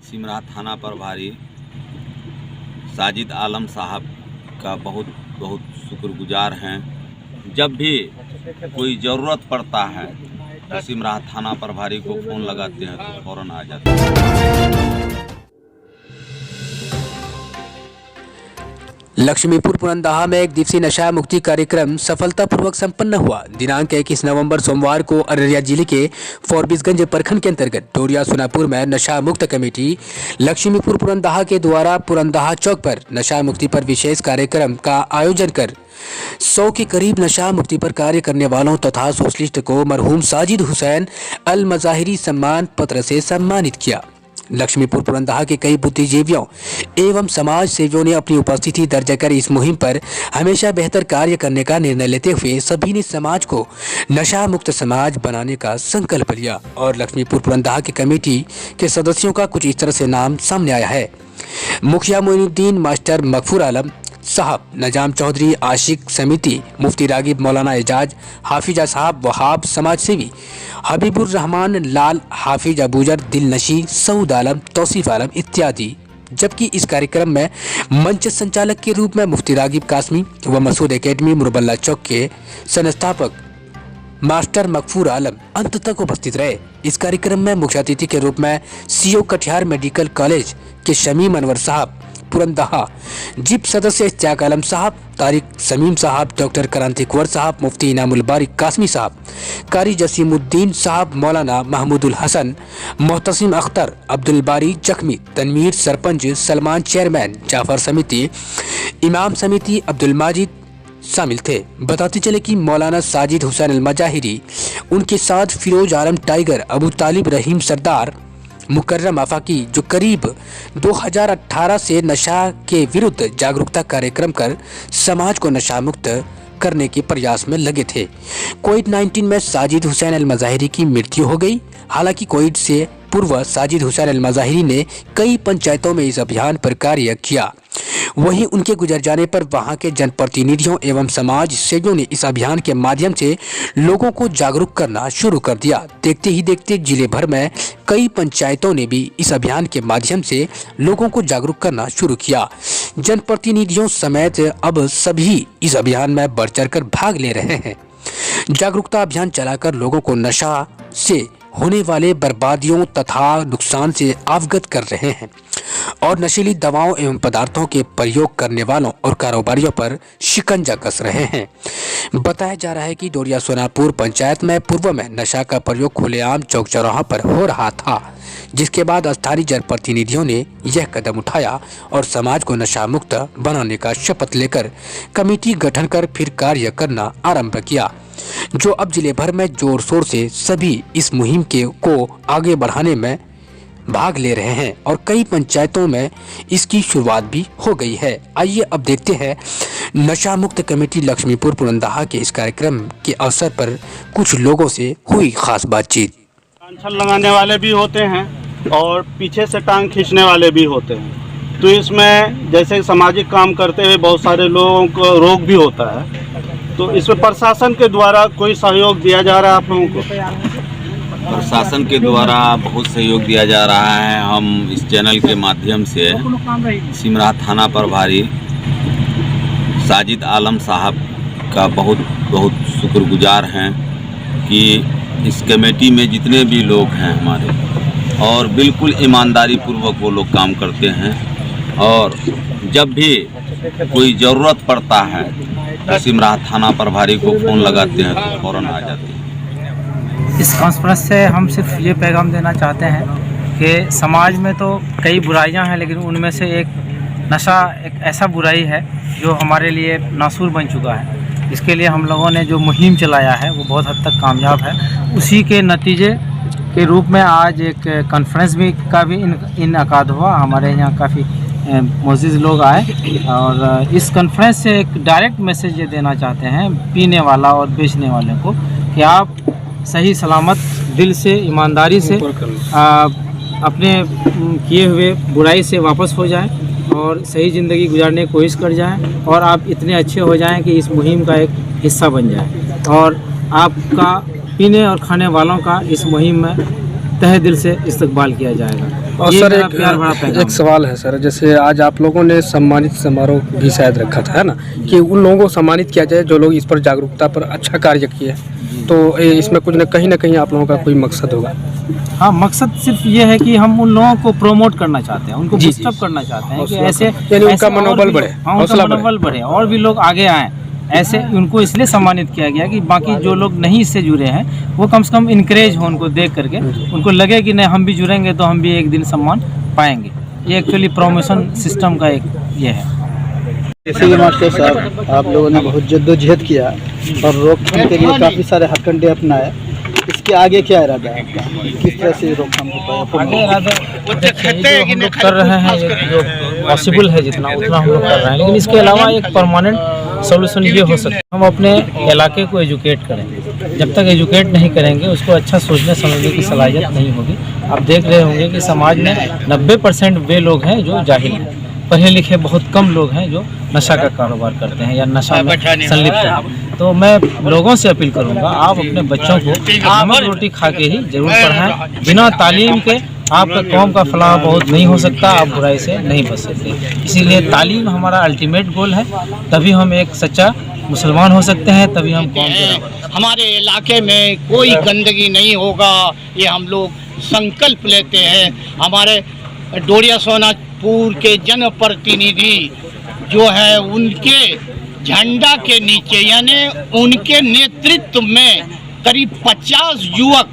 सिमरा थाना प्रभारी साजिद आलम साहब का बहुत बहुत शुक्रगुजार हैं। जब भी कोई ज़रूरत पड़ता है तो सिमरा थाना प्रभारी को फ़ोन लगाते हैं तो फ़ौरन आ जाते हैं। लक्ष्मीपुर पुरंदाहा में एक दिवसीय नशा मुक्ति कार्यक्रम सफलतापूर्वक संपन्न हुआ। दिनांक 21 नवंबर सोमवार को अररिया जिले के फॉरबिसगंज प्रखंड के अंतर्गत डोरिया सोनापुर में नशा मुक्त कमेटी लक्ष्मीपुर पुरंदाहा के द्वारा पुरंदाहा चौक पर नशा मुक्ति पर विशेष कार्यक्रम का आयोजन कर 100 के करीब नशा मुक्ति पर कार्य करने वालों तथा सोशलिस्ट को मरहूम साजिद हुसैन अल मज़ाहिरी सम्मान पत्र से सम्मानित किया। लक्ष्मीपुर पुरंदाहा के कई बुद्धिजीवियों एवं समाज सेवियों ने अपनी उपस्थिति दर्ज कर इस मुहिम पर हमेशा बेहतर कार्य करने का निर्णय लेते हुए सभी ने समाज को नशा मुक्त समाज बनाने का संकल्प लिया। और लक्ष्मीपुर पुरंदाहा की कमेटी के सदस्यों का कुछ इस तरह से नाम सामने आया है। मुखिया मोइनुद्दीन मास्टर मगफूर आलम साहब, नजाम चौधरी आशिक समिति, मुफ्ती रागिब मौलाना एजाज, हाफिजा साहब वहाब समाज सेवी, हबीबुर रहमान लाल, हाफिज अबूजर दिल नशी, सऊद आलम, तौसीफ आलम इत्यादि। जबकि इस कार्यक्रम में मंच संचालक के रूप में मुफ्ती रागिब कासमी व मसूद एकेडमी मुरबल्ला चौक के संस्थापक मास्टर मगफूर आलम अंत तक उपस्थित रहे। इस कार्यक्रम में मुख्य अतिथि के रूप में सीओ कटिहार मेडिकल कॉलेज के शमीम अनवर साहब पुरंदाहा, जिप सदस्य इश्तियाक आलम साहब, तारिक समीम साहब, डॉक्टर क्रांति कुंवर साहब, मुफ्ती इनामुल बारी कासमी साहब, कारी जसीमुद्दीन साहब, मौलाना महमूदुल हसन, मोहतसिम अख्तर, अब्दुल बारी जख्मी, तनवीर सरपंच, सलमान चेयरमैन, जाफर समिति, इमाम समिति, अब्दुल माजिद शामिल थे। बताते चले कि मौलाना साजिद हुसैन अल मज़ाहिरी, उनके साथ फिरोज आलम टाइगर, अबू तालिब रहीम सरदार, मुकर्रम आफाकी, जो करीब 2018 से नशा के विरुद्ध जागरूकता कार्यक्रम कर समाज को नशा मुक्त करने के प्रयास में लगे थे। कोविड-19 में साजिद हुसैन अल मज़ाहिरी की मृत्यु हो गई। हालांकि कोविड से पूर्व साजिद हुसैन अल मज़ाहिरी ने कई पंचायतों में इस अभियान पर कार्य किया। वहीं उनके गुजर जाने पर वहां के जनप्रतिनिधियों एवं समाज सेवियों ने इस अभियान के माध्यम से लोगों को जागरूक करना शुरू कर दिया। देखते ही देखते जिले भर में कई पंचायतों ने भी इस अभियान के माध्यम से लोगों को जागरूक करना शुरू किया। जनप्रतिनिधियों समेत अब सभी इस अभियान में बढ़ चढ़ कर भाग ले रहे हैं। जागरूकता अभियान चलाकर लोगों को नशा से होने वाले बर्बादियों तथा नुकसान से अवगत कर रहे हैं और नशीली दवाओं एवं पदार्थों के प्रयोग करने वालों और कारोबारियों पर शिकंजा कस रहे हैं। बताया जा रहा है कि डोरिया सोनापुर पंचायत में पूर्व में नशा का प्रयोग खुलेआम चौक चौराहा पर हो रहा था, जिसके बाद स्थानीय जनप्रतिनिधियों ने यह कदम उठाया और समाज को नशा मुक्त बनाने का शपथ लेकर कमेटी गठन कर फिर कार्य करना आरंभ किया, जो अब जिले भर में जोर शोर से सभी इस मुहिम को आगे बढ़ाने में भाग ले रहे हैं और कई पंचायतों में इसकी शुरुआत भी हो गई है। आइए अब देखते हैं नशा मुक्त कमेटी लक्ष्मीपुर पुरंदाहा के इस कार्यक्रम के अवसर पर कुछ लोगों से हुई खास बातचीत। टांग लगाने वाले भी होते हैं और पीछे से टांग खींचने वाले भी होते हैं। तो इसमें जैसे सामाजिक काम करते हुए बहुत सारे लोगों को रोग भी होता है, तो इसमें प्रशासन के द्वारा कोई सहयोग दिया जा रहा है आप लोगों को? प्रशासन के द्वारा बहुत सहयोग दिया जा रहा है। हम इस चैनल के माध्यम से सिमरा थाना प्रभारी साजिद आलम साहब का बहुत बहुत शुक्रगुजार हैं कि इस कमेटी में जितने भी लोग हैं हमारे, और बिल्कुल ईमानदारी पूर्वक वो लोग काम करते हैं और जब भी कोई ज़रूरत पड़ता है तो सिमरा थाना प्रभारी को फ़ोन लगाते हैं तो फ़ौरन आ जाते हैं। इस कॉन्फ्रेंस से हम सिर्फ ये पैगाम देना चाहते हैं कि समाज में तो कई बुराइयां हैं, लेकिन उनमें से एक नशा एक ऐसा बुराई है जो हमारे लिए नासूर बन चुका है। इसके लिए हम लोगों ने जो मुहिम चलाया है वो बहुत हद तक कामयाब है। उसी के नतीजे के रूप में आज एक कॉन्फ्रेंस का भी इनकाद हुआ। हमारे यहाँ काफ़ी मोअज़्ज़िज़ लोग आए और इस कॉन्फ्रेंस से एक डायरेक्ट मैसेज ये देना चाहते हैं पीने वाला और बेचने वाले को कि आप सही सलामत दिल से ईमानदारी से अपने किए हुए बुराई से वापस हो जाएं और सही ज़िंदगी गुजारने की कोशिश कर जाएं और आप इतने अच्छे हो जाएं कि इस मुहिम का एक हिस्सा बन जाएं और आपका पीने और खाने वालों का इस मुहिम में तहे दिल से इस्तकबाल किया जाएगा। और ये सर मेरा प्यार भरा पैगाम एक सवाल है सर, जैसे आज आप लोगों ने सम्मानित समारोह भी शायद रखा था, है ना, कि उन लोगों को सम्मानित किया जाए जो लोग इस पर जागरूकता पर अच्छा कार्य किए हैं। तो इसमें कुछ न कहीं आप लोगों का कोई मकसद होगा? हाँ, मकसद सिर्फ ये है कि हम उन लोगों को प्रमोट करना चाहते हैं, उनको बूस्टअप करना चाहते हैं कि ऐसे यानी उनका ऐसे और मनोबल भी- बढ़े, हाँ, उनका हौसला बढ़े। मनोबल बढ़े और भी लोग आगे आएँ। ऐसे उनको इसलिए सम्मानित किया गया कि बाकी जो लोग नहीं इससे जुड़े हैं वो कम से कम इनकरेज हो उनको देख करके, उनको लगे कि नहीं हम भी जुड़ेंगे तो हम भी एक दिन सम्मान पाएंगे। ये एक्चुअली प्रमोशन सिस्टम का एक ये है। जैसे ये मास्टर साहब, आप लोगों ने बहुत जद्दोजहद किया और रोकथाम के लिए काफ़ी सारे हथकंडे अपनाए। इसके आगे क्या इरादा है आपका? किस तरह से रोकथाम हो आगे इरादा देखिए, जो हम लोग कर रहे हैं, ये जो पॉसिबल है जितना उतना हम लोग कर रहे हैं, लेकिन इसके अलावा एक परमानेंट सॉल्यूशन ये हो सकता है हम अपने इलाके को एजुकेट करें। जब तक एजुकेट नहीं करेंगे, उसको अच्छा सोचने समझने की सलाहियत नहीं होगी। आप देख रहे होंगे कि समाज में 90% वे लोग हैं जो जाहिल हैं, पढ़े लिखे बहुत कम लोग हैं जो नशा का कारोबार करते हैं या नशा में संलिप्त हैं। तो मैं लोगों से अपील करूंगा, आप अपने बच्चों को नमक रोटी खा के ही जरूर पढ़ाएं। बिना तालीम के आपका कौम का फलाह बहुत नहीं हो सकता, आप बुराई से नहीं बच सकते। इसीलिए तालीम हमारा अल्टीमेट गोल है, तभी हम एक सच्चा मुसलमान हो सकते हैं, तभी हम कौम के हमारे इलाके में कोई गंदगी नहीं होगा, ये हम लोग संकल्प लेते हैं। हमारे डोरिया सोनापुर के जनप्रतिनिधि जो है उनके झंडा के नीचे यानी उनके नेतृत्व में करीब 50 युवक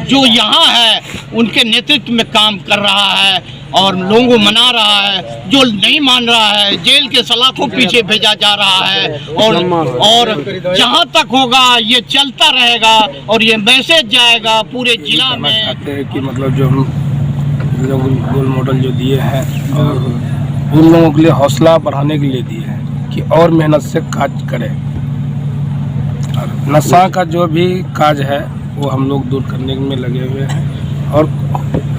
जो यहाँ है उनके नेतृत्व में काम कर रहा है और लोगों को मना रहा है। जो नहीं मान रहा है जेल के सलाखों पीछे भेजा जा रहा है और जहाँ तक होगा ये चलता रहेगा और ये मैसेज जाएगा पूरे जिला में। चाहते हैं कि मतलब जो हम लोग रोल मॉडल जो दिए हैं और उन लोगों के लिए हौसला बढ़ाने के लिए दिए हैं कि और मेहनत से काज करें और नशा का जो भी काज है वो हम लोग दूर करने में लगे हुए हैं और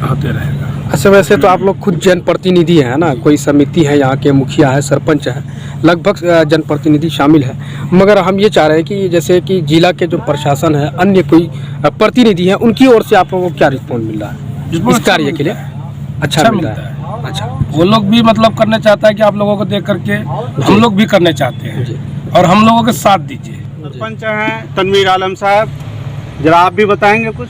होते रहेगा। अच्छा, वैसे तो आप लोग खुद जनप्रतिनिधि हैं ना, कोई समिति है, यहाँ के मुखिया है, सरपंच है, लगभग जनप्रतिनिधि शामिल है, मगर हम ये चाह रहे हैं कि जैसे कि जिला के जो प्रशासन है, अन्य कोई प्रतिनिधि हैं, उनकी ओर से आप लोगों को क्या रिस्पॉन्स मिल रहा है इस कार्य के लिए? अच्छा मिल रहा है। अच्छा, वो लोग भी मतलब करना चाहता है कि आप लोगों को देख करके हम लोग भी करने चाहते हैं और हम लोगों के साथ दीजिए। सरपंच हैं तनवीर आलम साहब, जरा आप भी बताएंगे कुछ,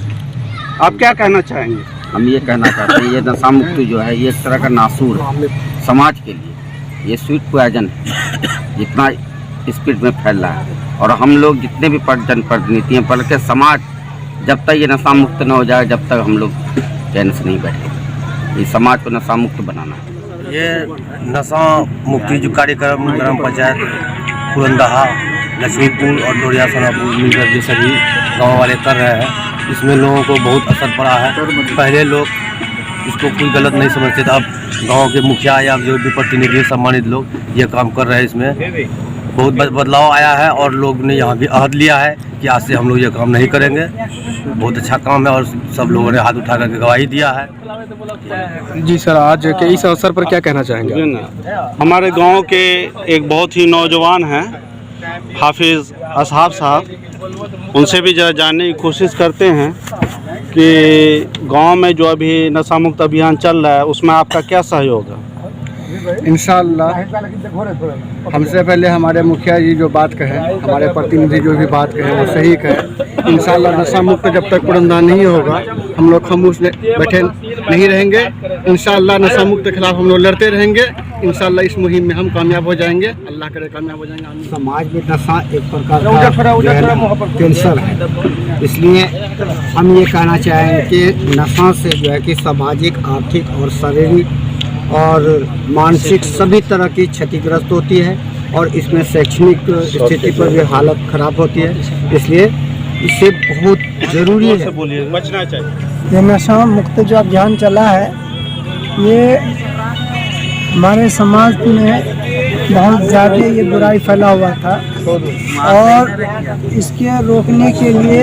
आप क्या कहना चाहेंगे? हम ये कहना चाहते हैं ये नशा मुक्ति जो है ये एक तरह का नासूर है समाज के लिए। ये स्वीट पॉइजन है जितना स्पीड में फैल रहा है और हम लोग जितने भी जनप्रतिनिधि हैं बल्कि समाज जब तक ये नशा मुक्त न हो जाए जब तक हम लोग चैन से नहीं बैठे। ये समाज को नशा मुक्त बनाना है। ये नशा मुक्ति जो कार्यक्रम ग्राम पंचायत पुरंदहा, लक्ष्मीपुर और डोरिया सोनापुर मिलकर जो सभी गाँव वाले कर रहे हैं, इसमें लोगों को बहुत असर पड़ा है। पहले लोग इसको कोई गलत नहीं समझते थे, अब गांव के मुखिया या जो भी प्रतिनिधि सम्मानित लोग ये काम कर रहे हैं, इसमें बहुत बदलाव आया है और लोग ने यहाँ भी अहद लिया है कि आज से हम लोग ये काम नहीं करेंगे। बहुत अच्छा काम है और सब लोगों ने हाथ उठा करके गवाही दिया है। जी सर, आज के इस अवसर पर क्या कहना चाहेंगे? हमारे गांव के एक बहुत ही नौजवान हैं हाफिज़ असहाब साहब, उनसे भी जरा जानने की कोशिश करते हैं कि गांव में जो अभी नशा मुक्त अभियान चल रहा है उसमें आपका क्या सहयोग है? इंशाअल्लाह हमसे पहले हमारे मुखिया जी जो बात कहें, हमारे प्रतिनिधि जो भी बात कहें वो सही कहें। इंशाअल्लाह नशा मुक्त जब तक पुरंदा नहीं होगा हम लोग खामोश बैठे नहीं रहेंगे। इंशाअल्लाह नशा मुक्त के खिलाफ हम लोग लड़ते रहेंगे। इंशाअल्लाह इस मुहिम में हम कामयाब हो जाएंगे, अल्लाह करे कामयाब हो जाएंगे। समाज में नशा एक प्रकार का कैंसर है, इसलिए हम ये कहना चाहेंगे कि नशा से जो है कि सामाजिक, आर्थिक और शारीरिक और मानसिक सभी तरह की क्षतिग्रस्त होती है और इसमें शैक्षणिक स्थिति पर भी हालत ख़राब होती है। इसलिए इससे बहुत ज़रूरी है बचना चाहिए। ये नशा मुक्त जो अभियान चला है ये हमारे समाज में बहुत ज़्यादा ये बुराई फैला हुआ था और इसके रोकने के लिए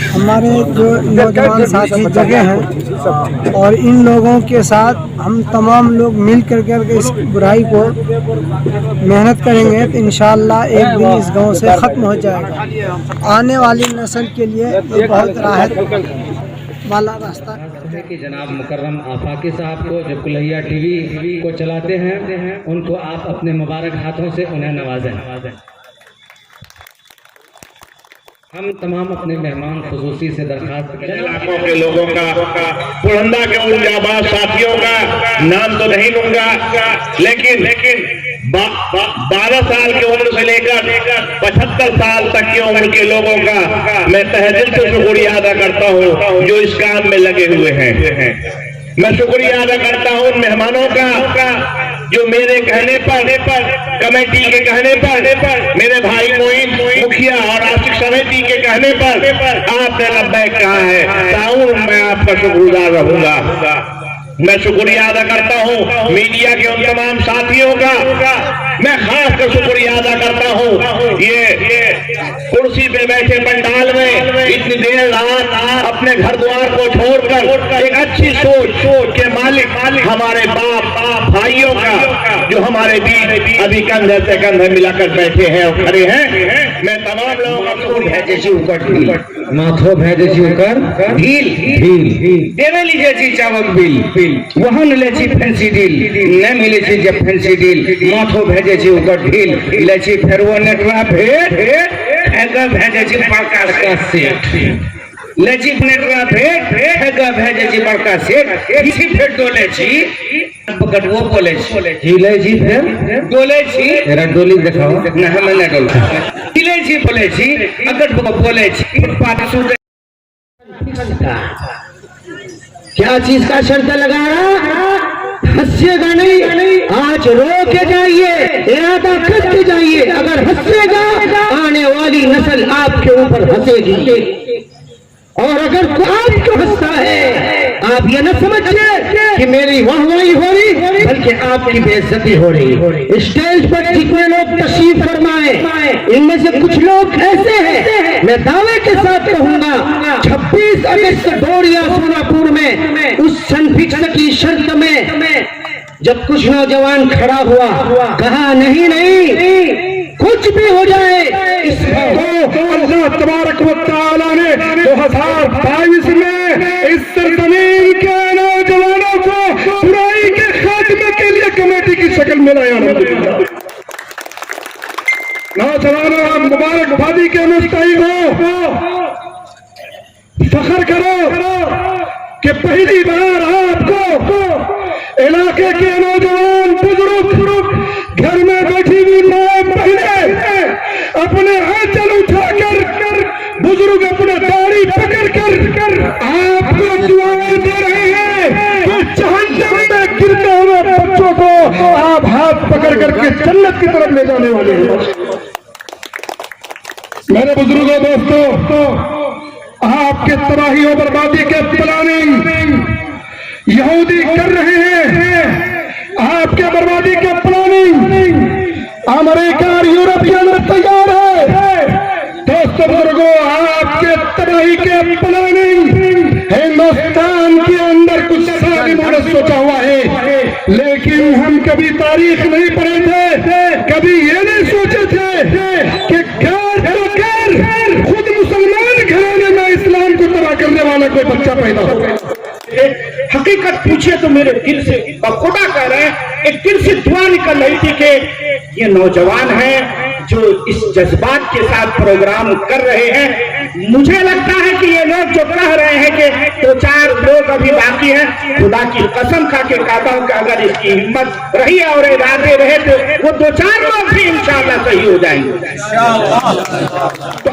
हमारे जो नौजवान साथी जगह हैं और इन लोगों के साथ हम तमाम लोग मिल कर इस बुराई को मेहनत करेंगे तो इंशाअल्लाह एक दिन इस गांव से ख़त्म हो जाएगा। आने वाली नस्ल के लिए ये बहुत राहत वाला रास्ता। कि जनाब मुकर्रम आफाकी साहब को जो कुल्हिया टीवी को चलाते हैं, उनको आप अपने मुबारक हाथों से उन्हें नवाजें। हम तमाम अपने मेहमान खुसूसी से दरखास्त करें। इलाकों के लोगों का, पुरंदा के उन जाबाज साथियों का नाम तो नहीं लूंगा, लेकिन 12 साल की उम्र से लेकर 75 साल तक की उम्र के लोगों का मैं तहे दिल से शुक्रिया अदा करता हूँ जो इस काम में लगे हुए हैं। मैं शुक्रिया अदा करता हूँ उन मेहमानों का जो मेरे कहने पर, कमेटी के कहने पर, मेरे भाई मोइन मुखिया और आशिक समिति के कहने पर आपने लब्बैक कहा है। ताऊं मैं आपका शुक्रगुजार रहूंगा। मैं शुक्रिया अदा करता हूँ मीडिया के उन तमाम साथियों का, मैं खास कर शुक्रिया अदा करता हूँ ये कुर्सी पे बैठे पंडाल में इतनी देर रात अपने घर द्वार को छोड़कर एक अच्छी सोच के मालिक हमारे बाप भाइयों का जो हमारे बीच अभी कंधे से कंधे मिलाकर बैठे हैं और खड़े हैं। मैं तमाम लोगों का माथो भेजे ऊपर ढील देवे लीजिए चावक बिल वहन ले फैंसी डील न मिले जब फैंसी डील माथो भेजे ऊपर ढील ले फेर वो नेटवा भेज भेजे बड़का सेठ लेची नेटवा भेजे बड़का सेठ इसी फेर डोले पकड़ वो बोले हिले जी फिर डोले तेरा डोली दिखाओ न हमें न डोल हिले जी बोले अगर बोले क्या चीज का शर्त लगा रहा? हंसेगा नहीं, आज रो के जाइए, इरादा करके जाइए। अगर हंसेगा आने वाली नस्ल आपके ऊपर हंसेगी, और अगर आपको हंसता है आप ये न समझिए कि मेरी वाहवाही हो रही, बल्कि आपकी बेइज्जती हो रही। स्टेज पर जितने लोग तशरीफ फरमाए, इनमें से कुछ लोग ऐसे हैं, मैं दावे के साथ कहूंगा 26 अगस्त डोरिया सोनापुर में उस सनफिक्स की शर्त में जब कुछ नौजवान खड़ा हुआ, कहा नहीं कुछ भी हो जाए, इस अल्लाह तबारक व तआला ने 2022 में इस सरजमीन के नौजवानों को बुराई के खात्मे के लिए कमेटी की शक्ल में लाया। नौजवानों मुबारकबादी के मुस्तहिक हो, फख्र करो कि पहली बार आपको इलाके के नौजवान बुजुर्ग घर में बैठी हुई मां बहने अपने आंचल उठाकर बुजुर्ग अपने दाढ़ी पकड़कर आपको दुआएं दे रहे हैं कि जहन्नम में गिरते हुए बच्चों को आप हाथ पकड़ करके जन्नत की तरफ ले जाने वाले हैं। मेरे बुजुर्गों दोस्तों, आपके तबाही और बर्बादी के प्लानिंग यहूदी कर रहे हैं, आपके बर्बादी के प्लानिंग अमेरिका और यूरोपियन तैयार है। दोस्तों बुजुर्गों, आपके तबाही के प्लानिंग हिंदुस्तान के अंदर कुछ सालिमों ने सोचा हुआ है, लेकिन हम कभी तारीख नहीं पढ़े थे, कभी ये नहीं सोचे थे कि खुद मुसलमान घराने में इस्लाम को तबाह करने वाला कोई बच्चा पैदा होगा। हकीकत पूछिए तो मेरे दिल से बखुदा कह रहे हैं, एक दिल से दुआ निकल रही थी कि ये नौजवान हैं जो इस जज्बात के साथ प्रोग्राम कर रहे हैं। मुझे लगता है कि ये लोग जो कह रहे हैं कि 2-4 लोग अभी बाकी हैं, खुदा की कसम खा के कहता हूं कि अगर इसकी हिम्मत रही और इरादे रहे तो वो 2-4 लोग भी इंशाअल्लाह सही हो जाएंगे। तो